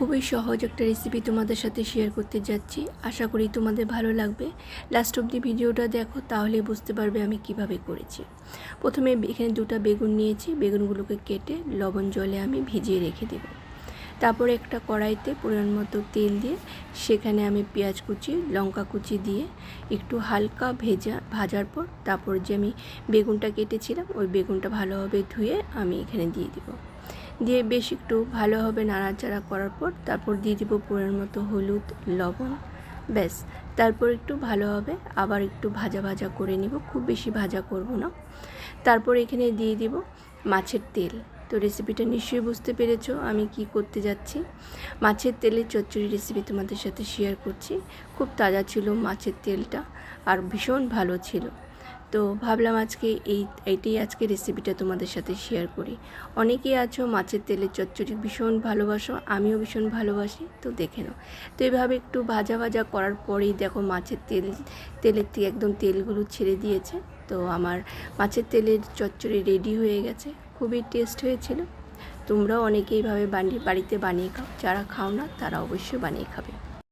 খুবই সহজ একটা রেসিপি তোমাদের সাথে শেয়ার করতে যাচ্ছি। আশা করি তোমাদের ভালো লাগবে। লাস্ট অবধি ভিডিওটা দেখো, তাহলে বুঝতে পারবে আমি কিভাবে করেছি। প্রথমে এখানে 2টা বেগুন নিয়েছি। বেগুনগুলোকে কেটে লবণ জলে আমি ভিজিয়ে রেখে দেব। তারপরে একটা কড়াইতে পরিমাণ মতো তেল দিয়ে সেখানে আমি পেঁয়াজ কুচি, লঙ্কা কুচি দিয়ে একটু হালকা ভাজার পর তারপর যে আমি বেগুনটা কেটেছিলাম ওই বেগুনটা ভালোভাবে ধুয়ে আমি এখানে দিয়ে দিব। দিয়ে বেশ একটু ভালোভাবে নাড়াচাড়া করার পর তারপর দিয়ে দিব পরিমাণ মতো হলুদ, লবণ। ব্যাস, তারপর একটু ভালোভাবে আবার একটু ভাজা ভাজা করে নিব, খুব বেশি ভাজা করব না। তারপর এখানে দিয়ে দিব মাছের তেল। তো রেসিপিটা নিশ্চয়ই বুঝতে পেরেছো আমি কি করতে যাচ্ছি। মাছের তেলের চচ্চড়ি রেসিপি তোমাদের সাথে শেয়ার করছি। খুব তাজা ছিল মাছের তেলটা আর ভীষণ ভালো ছিল। তো ভাবলাম এইটাই আজকে রেসিপিটা তোমাদের সাথে শেয়ার করি। অনেকেই আছো মাছের তেলের চচ্চড়ি ভীষণ ভালোবাসো, আমিও ভীষণ ভালোবাসি। তো দেখে নাও। তো এইভাবে একটু ভাজা ভাজা করার পরেই দেখো মাছের তেলের থেকে একদম তেলগুলো ছেড়ে দিয়েছে। তো আমার মাছের তেলের চচ্চড়ি রেডি হয়ে গেছে। খুবই টেস্ট হয়েছিল। তোমরাও অনেকেই এইভাবে বাড়িতে বানিয়ে খাও, যারা খাও না তারা অবশ্যই বানিয়ে খাবে।